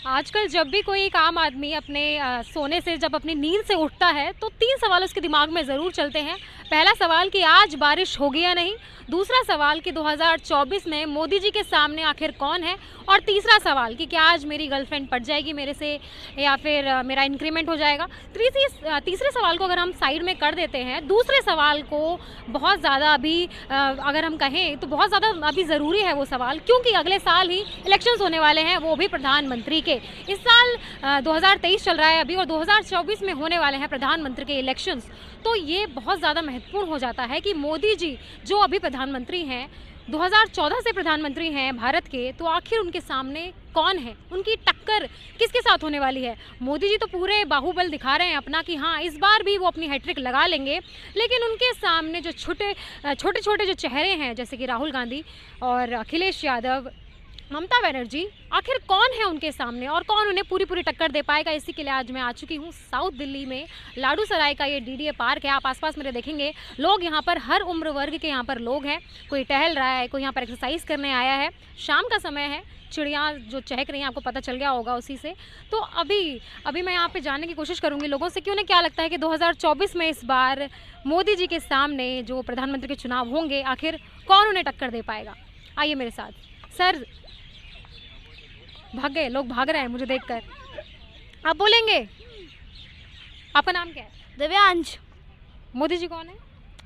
आजकल जब भी कोई एक आम आदमी अपने सोने से जब अपनी नींद से उठता है तो 3 सवाल उसके दिमाग में ज़रूर चलते हैं। पहला सवाल कि आज बारिश होगी या नहीं, दूसरा सवाल कि 2024 में मोदी जी के सामने आखिर कौन है, और तीसरा सवाल कि क्या आज मेरी गर्लफ्रेंड पट जाएगी मेरे से या फिर मेरा इंक्रीमेंट हो जाएगा। तीसरे सवाल को अगर हम साइड में कर देते हैं, दूसरे सवाल को बहुत ज़्यादा अभी अगर हम कहें तो बहुत ज़्यादा अभी ज़रूरी है वो सवाल, क्योंकि अगले साल ही इलेक्शंस होने वाले हैं, वो भी प्रधानमंत्री के। इस साल 2023 चल रहा है अभी और 2024 में होने वाले हैं प्रधानमंत्री के इलेक्शंस। तो ये बहुत ज़्यादा महत्वपूर्ण हो जाता है कि मोदी जी जो अभी प्रधानमंत्री हैं, 2014 से प्रधानमंत्री हैं भारत के, तो आखिर उनके सामने कौन है, उनकी टक्कर किसके साथ होने वाली है। मोदी जी तो पूरे बाहुबल दिखा रहे हैं अपना कि हाँ इस बार भी वो अपनी हैट्रिक लगा लेंगे, लेकिन उनके सामने जो छोटे छोटे जो चेहरे हैं जैसे कि राहुल गांधी और अखिलेश यादव, ममता बनर्जी, आखिर कौन है उनके सामने और कौन उन्हें पूरी पूरी टक्कर दे पाएगा। इसी के लिए आज मैं आ चुकी हूँ साउथ दिल्ली में लाडू सराय का ये डीडीए पार्क है। आप आसपास मेरे देखेंगे लोग यहाँ पर हर उम्र वर्ग के यहाँ पर लोग हैं, कोई टहल रहा है, कोई यहाँ पर एक्सरसाइज करने आया है। शाम का समय है, चिड़िया जो चहक रही हैं आपको पता चल गया होगा उसी से। तो अभी मैं यहाँ पे जानने की कोशिश करूँगी लोगों से कि उन्हें क्या लगता है कि 2024 में इस बार मोदी जी के सामने जो प्रधानमंत्री के चुनाव होंगे आखिर कौन उन्हें टक्कर दे पाएगा। आइए मेरे साथ। सर भाग गए, लोग भाग रहे हैं मुझे देखकर। आप बोलेंगे, आपका नाम क्या है? दिव्यांश। मोदी जी कौन है?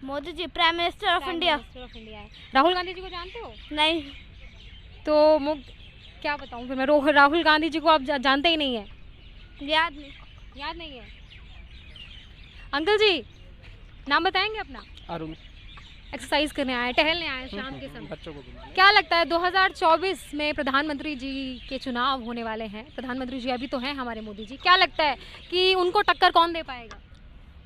Modi ji prime minister of India. है। राहुल गांधी जी को जानते हो? नहीं। तो क्या बताऊं फिर मैं, राहुल गांधी जी को आप जानते ही नहीं है? याद नहीं है। अंकल जी नाम बताएंगे अपना? अरुण। एक्सरसाइज करने आए, टहलने आए शाम के समय। बच्चों को घुमाने। क्या लगता है 2024 में प्रधानमंत्री जी के चुनाव होने वाले हैं, प्रधानमंत्री जी अभी तो हैं हमारे मोदी जी, क्या लगता है कि उनको टक्कर कौन दे पाएगा?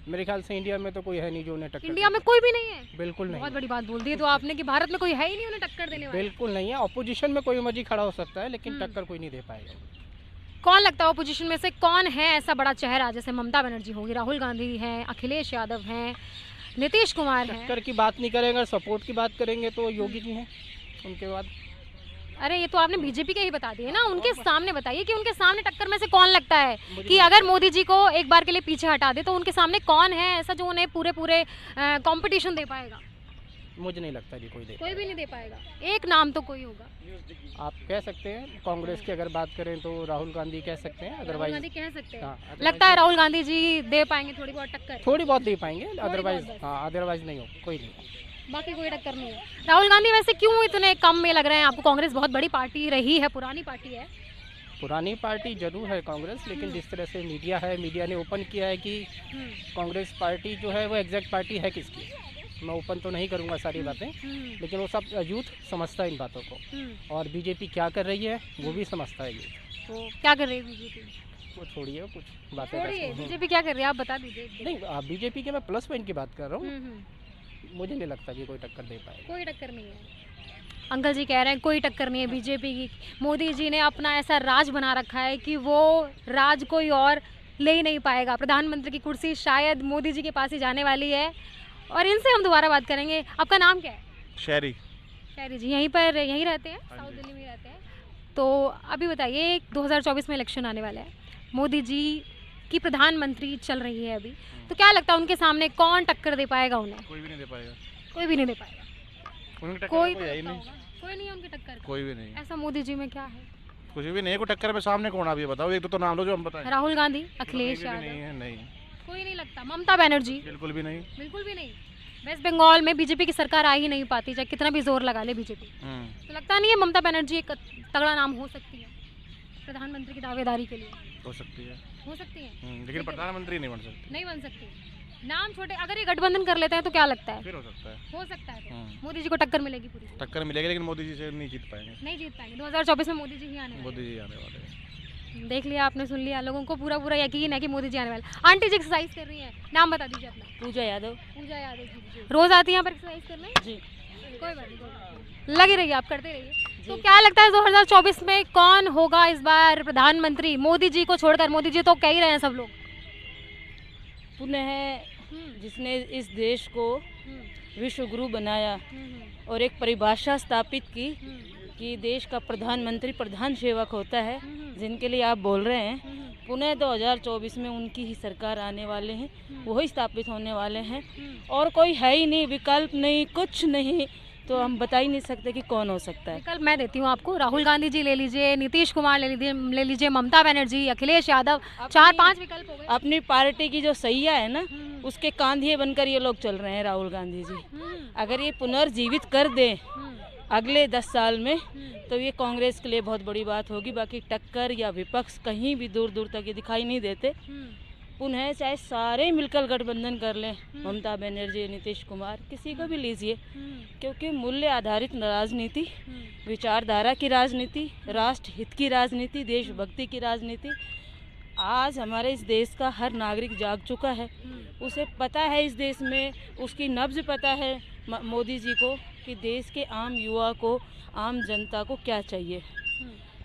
मेरे ख्याल से इंडिया में तो कोई है नहीं जो उन्हें टक्कर। इंडिया में कोई भी नहीं है? बिल्कुल नहीं। बहुत बड़ी बात बोल दी तो आपने कि भारत में कोई है ही नहीं उन्हें टक्कर देने वाला। बिल्कुल नहीं है। ऑपोजिशन में कोई मर्जी खड़ा हो सकता है, लेकिन टक्कर कोई नहीं दे पाएगा। कौन लगता है ऑपोजिशन में से कौन है ऐसा बड़ा चेहरा? जैसे ममता बनर्जी होगी, राहुल गांधी हैं, अखिलेश यादव हैं, नीतीश कुमार हैं। टक्कर की बात नहीं करेंगे, सपोर्ट की बात करेंगे तो योगी जी हैं उनके बाद। अरे ये तो आपने बीजेपी के ही बता दिए ना, उनके सामने बताइए कि उनके सामने टक्कर में से कौन लगता है कि अगर मोदी जी को एक बार के लिए पीछे हटा दे तो उनके सामने कौन है ऐसा जो उन्हें पूरे कंपटीशन दे पाएगा। मुझे नहीं लगता जी कोई भी नहीं दे पाएगा। एक नाम तो कोई होगा। आप कह सकते हैं कांग्रेस की अगर बात करें तो राहुल गांधी कह सकते हैं, अदरवाइज कह सकते हैं। हाँ, लगता है राहुल गांधी जी दे पाएंगे थोड़ी बहुत टक्कर? थोड़ी बहुत दे पाएंगे, अदरवाइज हाँ, अदरवाइज नहीं हो, कोई नहीं, बाकी कोई टक्कर नहीं है। राहुल गांधी वैसे क्यों इतने कम में लग रहे हैं आपको? कांग्रेस बहुत बड़ी पार्टी रही है, पुरानी पार्टी है। पुरानी पार्टी जरूर है कांग्रेस, लेकिन जिस तरह से मीडिया ने ओपन किया है कि कांग्रेस पार्टी जो है वो एग्जैक्ट पार्टी है किसकी, मैं ओपन तो नहीं करूंगा सारी बातें, लेकिन वो सब यूथ समझता है इन बातों को। और बीजेपी क्या कर रही है वो भी समझता है यूथ। तो क्या कर रही है बीजेपी? वो छोड़िए, कुछ बातें बीजेपी क्या कर रही है आप बता दीजिए। नहीं, बीजेपी के मैं प्लस पॉइंट की बात कर रहा हूँ। मुझे नहीं लगता कि कोई टक्कर दे पाएगा। कोई टक्कर नहीं है। अंकल जी कह रहे हैं कोई टक्कर नहीं है बीजेपी की। मोदी जी ने अपना ऐसा राज बना रखा है कि वो राज कोई और ले ही नहीं पाएगा। प्रधानमंत्री की कुर्सी शायद मोदी जी के पास ही जाने वाली है। और इनसे हम दोबारा बात करेंगे। आपका नाम क्या है? शहरी जी। यहीं रहते हैं, साउथ दिल्ली में रहते हैं। तो अभी बताइए 2024 में इलेक्शन आने वाला है, मोदी जी की प्रधानमंत्री चल रही है अभी, तो क्या लगता है उनके सामने कौन टक्कर दे पाएगा उन्हें? कोई भी नहीं दे पाएगा। कोई भी नहीं दे पाएगा। उनकी टक्कर कोई तो है ही नहीं। कोई नहीं है उनकी टक्कर। कोई भी नहीं। ऐसा मोदी जी में क्या है? कुछ भी नहीं। कोई टक्कर में सामने कौन आप ये बताओ, एक तो नाम लो जो हम बताएं। राहुल गांधी, अखिलेश नहीं यादव? है, नहीं। कोई नहीं लगता। ममता बनर्जी? बिल्कुल भी नहीं। बिल्कुल भी नहीं। वेस्ट बंगाल में बीजेपी की सरकार आ ही नहीं पाती, चाहे कितना भी जोर लगा ले बीजेपी। तो लगता नहीं है ममता बनर्जी एक तगड़ा नाम हो सकती है प्रधानमंत्री की दावेदारी के लिए? हो सकती है। लेकिन प्रधानमंत्री नहीं बन सकती। नहीं बन सकती। नाम छोटे, अगर ये गठबंधन कर लेते हैं तो क्या लगता है? फिर हो सकता है। मोदी जी को टक्कर मिलेगी पूरी? टक्कर मिलेगी, लेकिन मोदी जी से नहीं जीत पाएंगे। 2024 में मोदी जी ही आने मोदी जी आने वाले हैं। देख लिया आपने, सुन लिया, लोगों को पूरा यकीन है कि मोदी जी आने वाले। आंटी जी एक्सरसाइज कर रही हैं, नाम बता दीजिए अपना। पूजा यादव जी। रोज आती हैं यहाँ पर एक्सरसाइज करने? जी। कोई बात नहीं, लगी रहिए, आप करते रहिए। तो क्या लगता है 2024 में कौन होगा इस बार प्रधानमंत्री, मोदी जी को छोड़कर? मोदी जी तो कह ही रहे हैं सब लोग। पुनः जिसने इस देश को विश्व गुरु बनाया और एक परिभाषा स्थापित की कि देश का प्रधानमंत्री प्रधान सेवक होता है, जिनके लिए आप बोल रहे हैं, पुनः 2024 में उनकी ही सरकार आने वाले हैं, वही स्थापित होने वाले हैं और कोई है ही नहीं, विकल्प नहीं, कुछ नहीं, तो हम बता ही नहीं सकते कि कौन हो सकता है। विकल्प मैं देती हूँ आपको, राहुल गांधी जी ले लीजिए, नीतीश कुमार ले लीजिए, ममता बनर्जी, अखिलेश यादव, 4-5 विकल्प हो गए। अपनी पार्टी की जो सैया है ना, उसके कांधे बनकर ये लोग चल रहे हैं राहुल गांधी जी। अगर ये पुनर्जीवित कर दें अगले 10 साल में, तो ये कांग्रेस के लिए बहुत बड़ी बात होगी। बाकी टक्कर या विपक्ष कहीं भी दूर दूर तक ये दिखाई नहीं देते। पुनः चाहे सारे मिलकर गठबंधन कर लें, ममता बनर्जी, नीतीश कुमार, किसी को भी लीजिए, क्योंकि मूल्य आधारित राजनीति, विचारधारा की राजनीति, राष्ट्र हित की राजनीति, देशभक्ति की राजनीति, आज हमारे इस देश का हर नागरिक जाग चुका है। उसे पता है, इस देश में उसकी नब्ज पता है मोदी जी को, कि देश के आम युवा को, आम जनता को क्या चाहिए।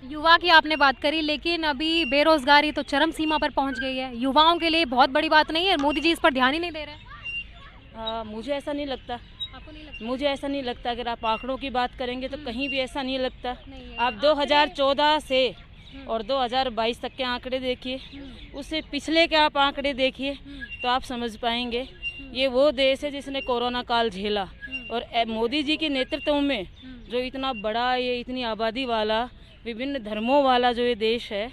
युवा की आपने बात करी, लेकिन अभी बेरोजगारी तो चरम सीमा पर पहुंच गई है। युवाओं के लिए बहुत बड़ी बात नहीं है, मोदी जी इस पर ध्यान ही नहीं दे रहे। मुझे ऐसा नहीं लगता। आपको नहीं लगता? मुझे ऐसा नहीं लगता। अगर आप आंकड़ों की बात करेंगे तो कहीं भी ऐसा नहीं लगता। नहीं है। आप 2014 से और 2022 तक के आंकड़े देखिए, उससे पिछले के आप आंकड़े देखिए, तो आप समझ पाएंगे ये वो देश है जिसने कोरोना काल झेला। और मोदी जी के नेतृत्व में जो इतना बड़ा, ये इतनी आबादी वाला, विभिन्न धर्मों वाला जो ये देश है,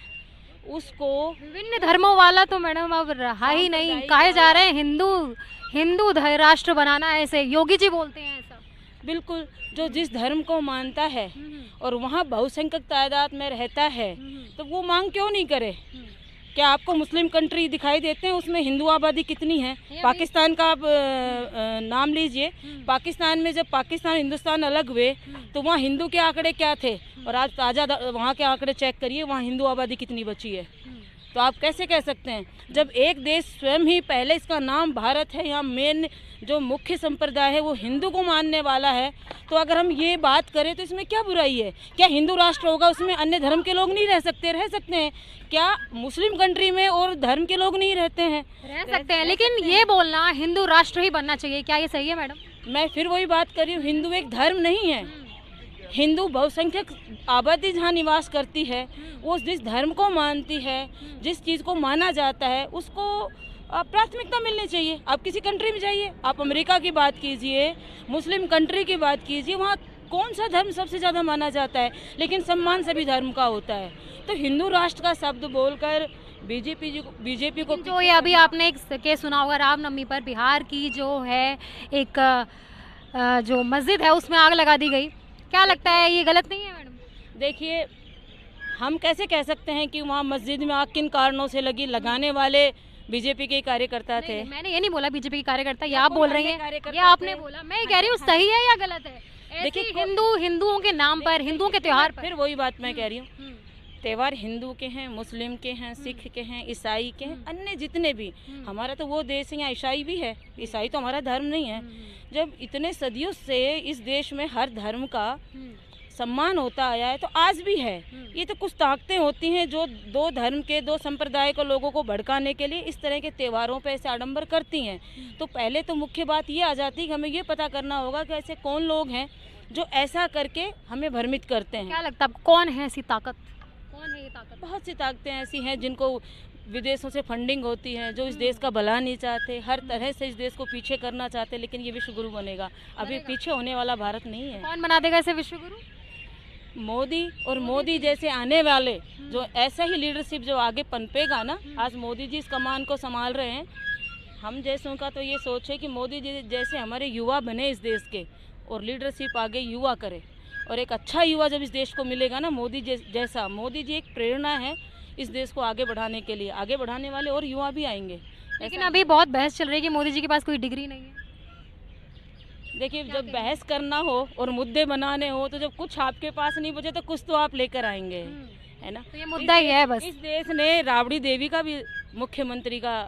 उसको विभिन्न धर्मों वाला तो मैडम अब रहा ही नहीं, कहे जा रहे हैं हिंदू राष्ट्र बनाना है, ऐसे योगी जी बोलते हैं ऐसा। बिल्कुल, जो जिस धर्म को मानता है और वहाँ बहुसंख्यक तादाद में रहता है, तो वो मांग क्यों नहीं करे। क्या आपको मुस्लिम कंट्री दिखाई देते हैं उसमें हिंदू आबादी कितनी है? पाकिस्तान का आप नाम लीजिए। पाकिस्तान में जब पाकिस्तान हिंदुस्तान अलग हुए तो वहाँ हिंदू के आंकड़े क्या थे, और आज ताज़ा वहाँ के आंकड़े चेक करिए, वहाँ हिंदू आबादी कितनी बची है। तो आप कैसे कह सकते हैं, जब एक देश स्वयं ही, पहले इसका नाम भारत है, यहाँ मेन जो मुख्य संप्रदाय है वो हिंदू को मानने वाला है, तो अगर हम ये बात करें तो इसमें क्या बुराई है? क्या हिंदू राष्ट्र होगा उसमें अन्य धर्म के लोग नहीं रह सकते? रह सकते हैं। क्या मुस्लिम कंट्री में और धर्म के लोग नहीं रहते हैं? रह सकते हैं, लेकिन ये बोलना हिंदू राष्ट्र ही बनना चाहिए, क्या ये सही है मैडम? मैं फिर वही बात कर रही हूँ, हिंदू एक धर्म नहीं है। हिंदू बहुसंख्यक आबादी जहाँ निवास करती है, वो जिस धर्म को मानती है, जिस चीज़ को माना जाता है, उसको प्राथमिकता मिलनी चाहिए। आप किसी कंट्री में जाइए, आप अमेरिका की बात कीजिए, मुस्लिम कंट्री की बात कीजिए, वहाँ कौन सा धर्म सबसे ज़्यादा माना जाता है, लेकिन सम्मान सभी धर्म का होता है। तो हिंदू राष्ट्र का शब्द बोलकर बीजेपी को जो ये अभी आपने एक केस सुना होगा रामनवमी पर, बिहार की जो है एक जो मस्जिद है उसमें आग लगा दी गई, क्या लगता है ये गलत नहीं है मैडम? देखिए, हम कैसे कह सकते हैं कि वहाँ मस्जिद में आग किन कारणों से लगी? लगाने वाले बीजेपी के कार्यकर्ता थे। मैंने ये नहीं बोला बीजेपी के कार्यकर्ता, ये आप बोल रही हैं, ये आपने बोला। मैं ये कह रही हूँ सही है या गलत है? देखिए, हिंदुओं के नाम पर, हिंदुओं के त्योहार पर, फिर वही बात मैं कह रही हूँ, त्यौहार हिंदू के हैं, मुस्लिम के हैं, सिख के हैं, ईसाई के हैं, अन्य जितने भी। हमारा तो वो देश है, यहाँ ईसाई भी है, ईसाई तो हमारा धर्म नहीं है। जब इतने सदियों से इस देश में हर धर्म का सम्मान होता आया है, तो आज भी है। ये तो कुछ ताकतें होती हैं जो दो धर्म के, दो संप्रदाय के लोगों को भड़काने के लिए इस तरह के त्योहारों पे ऐसे आडंबर करती हैं। तो पहले तो मुख्य बात ये आ जाती है कि हमें ये पता करना होगा कि ऐसे कौन लोग हैं जो ऐसा करके हमें भ्रमित करते हैं। क्या लगता है कौन है ऐसी ताकत? कौन है ये ताकत? बहुत सी ताकतें ऐसी हैं जिनको विदेशों से फंडिंग होती है, जो इस देश का भला नहीं चाहते, हर तरह से इस देश को पीछे करना चाहते, लेकिन ये विश्व गुरु बनेगा। अभी पीछे होने वाला भारत नहीं है। कौन बना देगा इसे विश्व गुरु? मोदी, और मोदी जैसे आने वाले जो ऐसा ही लीडरशिप जो आगे पनपेगा ना। आज मोदी जी इस कमान को संभाल रहे हैं, हम जैसों का तो ये सोच है कि मोदी जी जैसे हमारे युवा बने इस देश के, और लीडरशिप आगे युवा करे, और एक अच्छा युवा जब इस देश को मिलेगा ना, मोदी जैसा, मोदी जी एक प्रेरणा है इस देश को आगे बढ़ाने के लिए। आगे बढ़ाने वाले और युवा भी आएंगे। लेकिन अभी बहुत बहस चल रही है कि मोदी जी के पास कोई डिग्री नहीं है। देखिए, जब बहस करना हो और मुद्दे बनाने हो, तो जब कुछ आपके पास नहीं बचे तो कुछ तो आप लेकर आएंगे, है ना? तो ये मुद्दा ही है बस। इस देश ने राबड़ी देवी का भी मुख्यमंत्री का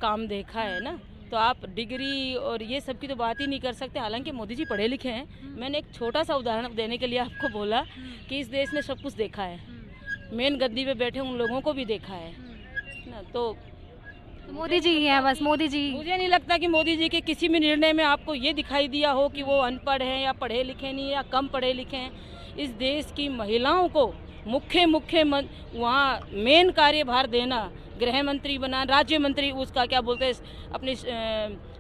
काम देखा है ना, तो आप डिग्री और ये सब की तो बात ही नहीं कर सकते। हालांकि मोदी जी पढ़े लिखे हैं। मैंने एक छोटा सा उदाहरण देने के लिए आपको बोला कि इस देश ने सब कुछ देखा है, मेन गद्दी पे बैठे उन लोगों को भी देखा है ना। तो मोदी जी ही है बस, मोदी जी। मुझे नहीं लगता कि मोदी जी के किसी भी निर्णय में आपको ये दिखाई दिया हो कि वो अनपढ़ हैं या पढ़े लिखे नहीं या कम पढ़े लिखे हैं। इस देश की महिलाओं को वहाँ मेन कार्यभार देना, गृह मंत्री बना, राज्य मंत्री उसका क्या बोलते हैं अपने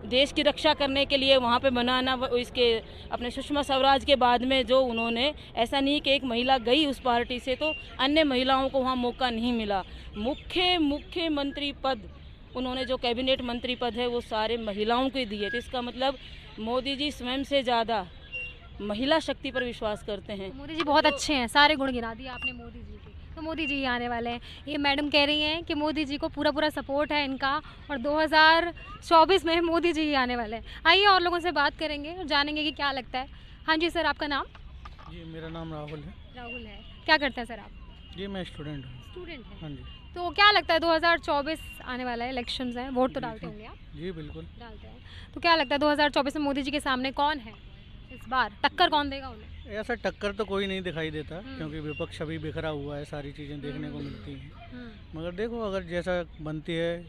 देश की रक्षा करने के लिए वहाँ पे बनाना, इसके अपने सुषमा स्वराज के बाद में जो उन्होंने, ऐसा नहीं कि एक महिला गई उस पार्टी से तो अन्य महिलाओं को वहाँ मौका नहीं मिला। मुख्यमंत्री पद उन्होंने जो कैबिनेट मंत्री पद है वो सारे महिलाओं को दिए। तो इसका मतलब मोदी जी स्वयं से ज़्यादा महिला शक्ति पर विश्वास करते हैं। मोदी जी बहुत अच्छे हैं, सारे गुण गिना दिए आपने मोदी जी के, तो मोदी जी ही आने वाले हैं। ये मैडम कह रही हैं कि मोदी जी को पूरा सपोर्ट है इनका और 2024 में मोदी जी ही आने वाले हैं। आइए और लोगों से बात करेंगे और जानेंगे कि क्या लगता है। हाँ जी सर, आपका नाम? जी मेरा नाम राहुल है। राहुल है, क्या करते हैं सर आप? जी मैं स्टूडेंट हूँ। स्टूडेंट हैं। हाँ जी। तो क्या लगता है 2024 आने वाला है, इलेक्शंस हैं, वोट तो डालते होंगे आप? जी बिल्कुल। डालते हैं। तो क्या लगता है 2024 में मोदी जी के सामने कौन है इस बार, टक्कर कौन देगा उन्हें? ऐसा टक्कर तो कोई नहीं दिखाई देता क्योंकि विपक्ष अभी बिखरा हुआ है, सारी चीज़ें देखने को मिलती हैं। मगर देखो अगर जैसा बनती है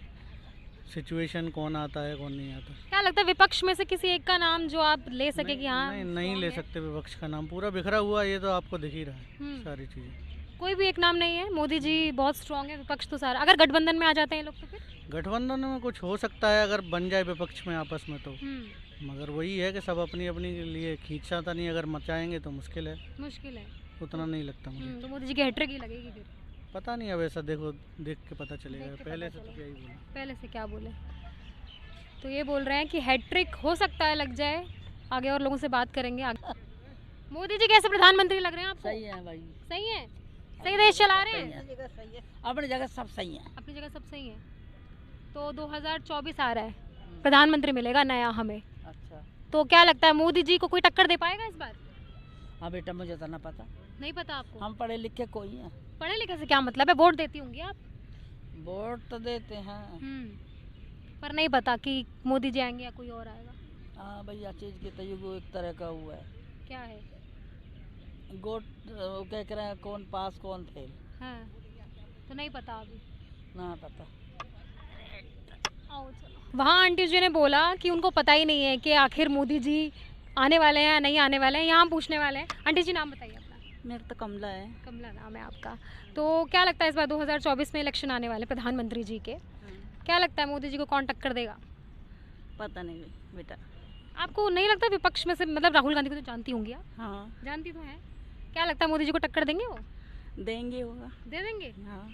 सिचुएशन, कौन आता है कौन नहीं आता। क्या लगता है विपक्ष में से किसी एक का नाम जो आप ले सके कि हाँ नहीं ले सकते विपक्ष का नाम, पूरा बिखरा हुआ है, ये तो आपको दिख ही रहा है सारी चीज़ें। कोई भी एक नाम नहीं है? मोदी जी बहुत स्ट्रांग है, विपक्ष तो सारा। अगर गठबंधन में आ जाते हैं लोग तो फिर? गठबंधन में कुछ हो सकता है अगर बन जाए विपक्ष में आपस में तो, मगर वही है कि सब अपनी अपनी के लिए खींचता नहीं, अगर मचाएंगे तो मुश्किल है। मुश्किल है, उतना नहीं लगता मुझे। तो मोदी जी की हैट्रिक ही लगेगी फिर? पता नहीं, अब ऐसा देखो देख के पता चलेगा। पहले से तो क्या ही बोले। पहले से क्या बोले? तो ये बोल रहे हैं कि हैट्रिक हो सकता है लग जाए। आगे और लोगों से बात करेंगे आगे। मोदी जी कैसे प्रधानमंत्री लग रहे हैं आपको? सही है भाई, सही है, सही देश चला रहे हैं। अपनी जगह सब सही है। अपनी जगह सब सही है। तो 2024 आ रहा है, प्रधानमंत्री मिलेगा नया हमें, अच्छा तो क्या लगता है मोदी जी को कोई टक्कर दे पाएगा इस बार? हाँ बेटा, मुझे तो ना पता, नहीं पता आपको? हम पढ़े लिखे कोई हैं। पढ़े लिखे से क्या मतलब है? वोट देती होंगी आप? वोट तो देते हैं। पर नहीं पता कि मोदी जी आएंगे या कोई और आएगा। हाँ भैया, चीज़ की तो युग एक तरह का हुआ है। क्या है? गोट क्या कह रहे हैं, कौन पास कौन फेल। हाँ, तो नहीं पता अभी। ना पता। वहाँ आंटी जी ने बोला कि उनको पता ही नहीं है कि आखिर मोदी जी आने वाले हैं या नहीं आने वाले हैं। यहाँ पूछने वाले हैं। आंटी जी नाम बताइए अपना। मेरा तो कमला है। कमला नाम है आपका। तो क्या लगता है इस बार 2024 में इलेक्शन आने वाले प्रधानमंत्री जी के, क्या लगता है मोदी जी को कौन टक्कर देगा? पता नहीं बेटा। आपको नहीं लगता विपक्ष में से, मतलब राहुल गांधी को तो जानती होंगी आप? हाँ जानती तो हैं। क्या लगता है मोदी जी को टक्कर देंगे वो? देंगे, होगा। दे देंगे? हाँ,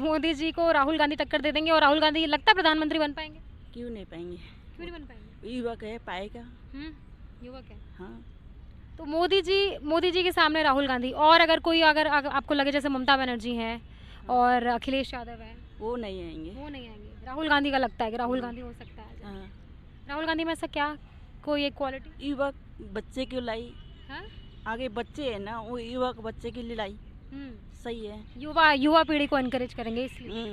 मोदी जी को राहुल गांधी टक्कर दे देंगे और राहुल गांधी लगता है प्रधानमंत्री बन पाएंगे? क्यों नहीं पाएंगे, क्यों नहीं बन पाएंगे? युवक है, पाएगा। युवक है। हाँ, तो मोदी जी के सामने राहुल गांधी, और अगर कोई अगर आपको लगे जैसे ममता बनर्जी हैं और अखिलेश यादव हैं, वो नहीं आएंगे। वो नहीं आएंगे। राहुल गांधी का लगता है कि राहुल गांधी हो सकता है। हाँ, राहुल गांधी में ऐसा क्या कोई एक क्वालिटी? युवक बच्चे की लाई, हाँ, आगे बच्चे है ना, वो युवक बच्चे की लड़ाई सही है। युवा पीढ़ी को एनकरेज करेंगे इसलिए।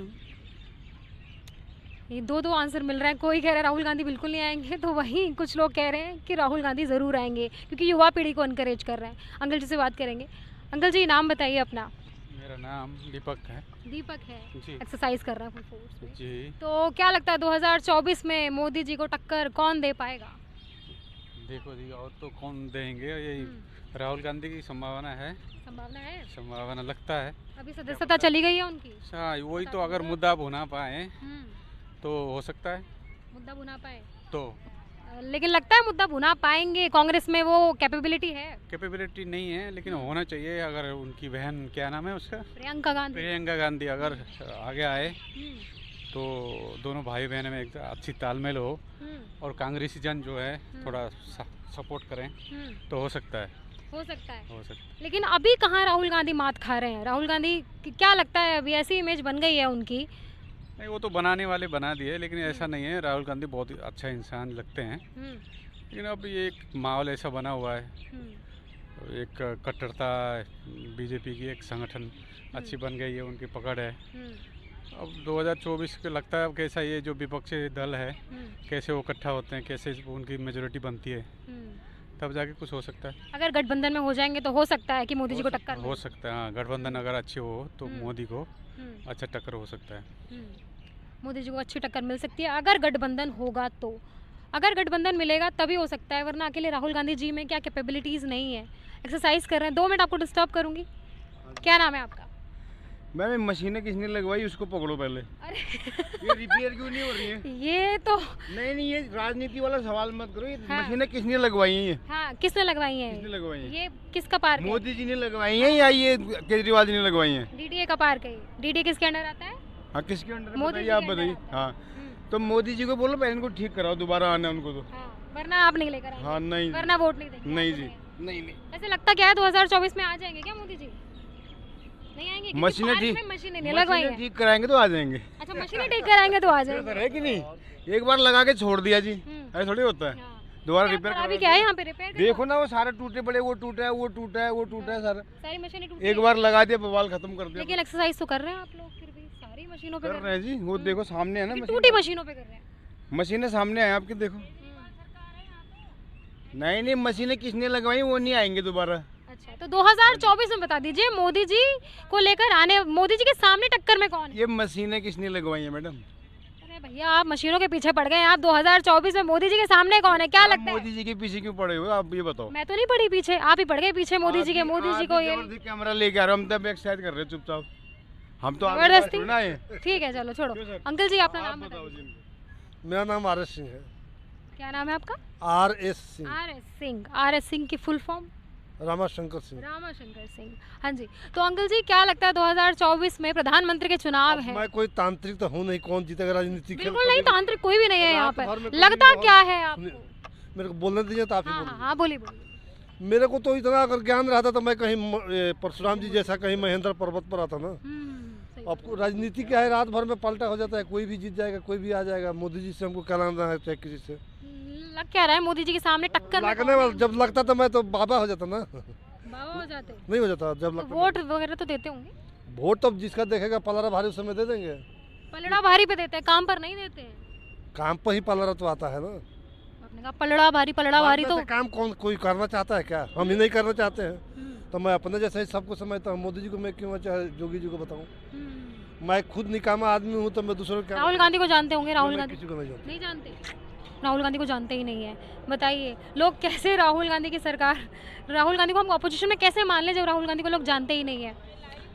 ये दो आंसर मिल रहा है। कोई कह रहा है राहुल गांधी बिल्कुल नहीं आएंगे, तो वहीं कुछ लोग कह रहे हैं कि राहुल गांधी ज़रूर आएंगे क्योंकि युवा पीढ़ी को एनकरेज कर रहे हैं। अंकल जी से बात करेंगे। अंकल जी नाम बताइए अपना। मेरा नाम दीपक है। दीपक है जी। एक्सरसाइज कर रहा है फुल फोर्स में। जी, तो क्या लगता है 2024 में मोदी जी को टक्कर कौन दे पाएगा? देखो जी, और तो कौन देंगे, यही राहुल गांधी की संभावना है। संभावना है, संभावना लगता है। अभी सदस्यता चली गई है उनकी। हाँ, वही तो, अगर मुद्दा भुना पाए तो हो सकता है। मुद्दा भुना पाए तो लेकिन लगता है मुद्दा भुना पाएंगे? कांग्रेस में वो कैपेबिलिटी है? कैपेबिलिटी नहीं है, लेकिन होना चाहिए। अगर उनकी बहन, क्या नाम है उसका, प्रियंका गांधी अगर आगे आए तो दोनों भाई बहन में एक अच्छी तालमेल हो और कांग्रेसी जन जो है थोड़ा सपोर्ट करें तो हो सकता है। हो सकता है। हो सकता है। लेकिन अभी कहाँ राहुल गांधी मात खा रहे हैं? राहुल गांधी क्या लगता है अभी ऐसी इमेज बन गई है उनकी? नहीं, वो तो बनाने वाले बना दिए, लेकिन ऐसा नहीं है। राहुल गांधी बहुत ही अच्छा इंसान लगते हैं, लेकिन अब ये एक माहौल ऐसा बना हुआ है, एक कट्टरता बीजेपी की एक संगठन अच्छी बन गई है, उनकी पकड़ है। अब 2024 को लगता है अब कैसा ये जो विपक्षी दल है कैसे वो इकट्ठा होते हैं, कैसे उनकी मेजोरिटी बनती है, तब जाके कुछ हो सकता है। अगर गठबंधन में हो जाएंगे तो हो सकता है कि मोदी जी को टक्कर हो सकता है। हाँ, गठबंधन अगर अच्छी हो तो मोदी को अच्छा टक्कर हो सकता है। मोदी जी को अच्छी टक्कर मिल सकती है अगर गठबंधन होगा तो। अगर गठबंधन मिलेगा तभी हो सकता है, वरना अकेले राहुल गांधी जी में क्या कैपेबिलिटीज़ नहीं है। एक्सरसाइज कर रहे हैं। 2 मिनट आपको डिस्टर्ब करूंगी। क्या नाम है आपका? मैम मशीनें किसने लगवाई उसको पकड़ो पहले। अरे ये रिपेयर क्यों नहीं हो रही है? ये तो नहीं ये राजनीति वाला सवाल मत करो। ये हाँ। मशीनें किसने लगवाई हैं? हाँ, किसने लगवाई किसने है? लगवाई हैं? ये किसका पार्क है? मोदी जी ने लगवाई हैं या ये केजरीवाल जी ने लगवाई हैं? डीडीए का पार्क है। डीडीए किसके अंडर आता है? हाँ किसके अंडर मोदी बताइए, जी आप के बताइए। अंडर हाँ तो मोदी जी को बोलो पहले इनको ठीक कराओ, दोबारा आना उनको तो। हाँ, वरना आप नहीं लेकर आएंगे। हाँ नहीं वरना वोट नहीं देंगे। नहीं जी नहीं ऐसे लगता क्या है 2024 में आ जाएंगे क्या मोदी जी? नहीं आएंगे क्योंकि मशीनें पार्क ठीक में मशीनें नहीं लगवाई मशीनें हैं। ठीक कराएंगे तो आ जाएंगे। अच्छा, मशीनें ठीक कराएंगे तो आ जाएंगे। है कि नहीं? एक बार लगा के छोड़ दिया जी, ऐसा थोड़ी होता है। हाँ। दोबारा क्या रिपेयर अभी क्या है यहाँ पे रिपेयर? देखो ना वो सारे टूटे पड़े, वो टूटा है वो टूटा है वो टूटा है सारा। सारी मशीनें टूट एक बार लगा दिया बवाल खत्म कर दिया। लेकिन एक्सरसाइज तो कर रहे हैं आप लोग फिर भी सारी मशीनों पे कर रहे हैं जी, वो देखो सामने है ना टूटी मशीनों पे कर रहे हैं। मशीनें सामने है आपके, देखो। नहीं मशीनें किसने लगवाई वो नहीं आएंगे दोबारा। अच्छा, तो 2024 में बता दीजिए मोदी जी को लेकर आने, मोदी जी के सामने टक्कर में कौन है? ये मशीनें किसने लगवाई है मैडम? अरे भैया आप मशीनों के पीछे पड़ गए। आप 2024 में मोदी जी के सामने कौन है, क्या आप लगता है? मोदी जी के पीछे क्यों पड़े हुए आप ये बताओ? मैं तो नहीं पड़ी पीछे, आप ही पड़ गए पीछे मोदी जी के। मोदी जी को ये कैमरा लेके आ रहे हो, हम तो बैक साइड कर रहे हैं चुपचाप। हम तो आपके जबरदस्ती। पास थोड़ी ना आए। ठीक है चलो छोड़ो। क्यों सर? अंकल जी अपना आप नाम बताओ बताइए। जी। मेरा नाम RS सिंह है। क्या नाम है आपका? RS Singh, RS Singh. RS Singh की फुल फॉर्म? रामाशंकर सिंह। रामाशंकर सिंह। हाँ जी, तो अंकल जी क्या लगता है 2024 में प्रधानमंत्री के चुनाव अब है? मैं कोई तांत्रिक तो हूँ नहीं, कौन जीतेगा राजनीति खेल? बिल्कुल नहीं, तांत्रिक कोई भी नहीं है यहाँ रात भर पर। में कोई लगता भी क्या है आपको? मेरे को बोलने दीजिए तो आप ही हाँ हाँ बोलिए। हाँ, बोलिए बोलिए। मेरे को तो इतना अगर ज्ञान रहता तो मैं कहीं परशुराम जी जैसा कहीं महेंद्र पर्वत पर आता ना। सही। आपको राजनीति क्या है, रात भर में पलटा हो जाता है, कोई भी जीत जाएगा कोई भी आ जाएगा। मोदी जी से हमको क्या लेना है चाहे किसी से। लग क्या रहा है मोदी जी के सामने टक्कर में लगने वाला जब लगता तो मैं तो बाबा हो जाता ना। बाबा हो जाते? नहीं हो जाता जब तो लगता। वोट वगैरह तो देते होंगे? वोट तो जिसका देखेगा पलड़ा भारी उस समय दे देंगे। पलड़ा भारी पे देते हैं, काम पर नहीं देते हैं। काम पर ही पलड़ा तो आता है ना। आपने कहा पलड़ा भारी तो वैसे काम कौन कोई करना चाहता है क्या? हम ही नहीं करना चाहते हैं। तो मैं अपने जैसे ही सबको समझता हूँ। मोदी जी को मैं क्यों चाहे जोगी जी को बताऊँ? मैं खुद निकामा आदमी हूँ तो मैं दूसरों को राहुल गांधी को जानते होंगे? राहुल मैं गांधी किसी को नहीं जानता। नहीं जानते? राहुल गांधी को जानते ही नहीं है। बताइए लोग कैसे राहुल गांधी की सरकार, राहुल गांधी को हम अपोजिशन में कैसे मान लें जब राहुल गांधी को लोग जानते ही नहीं है?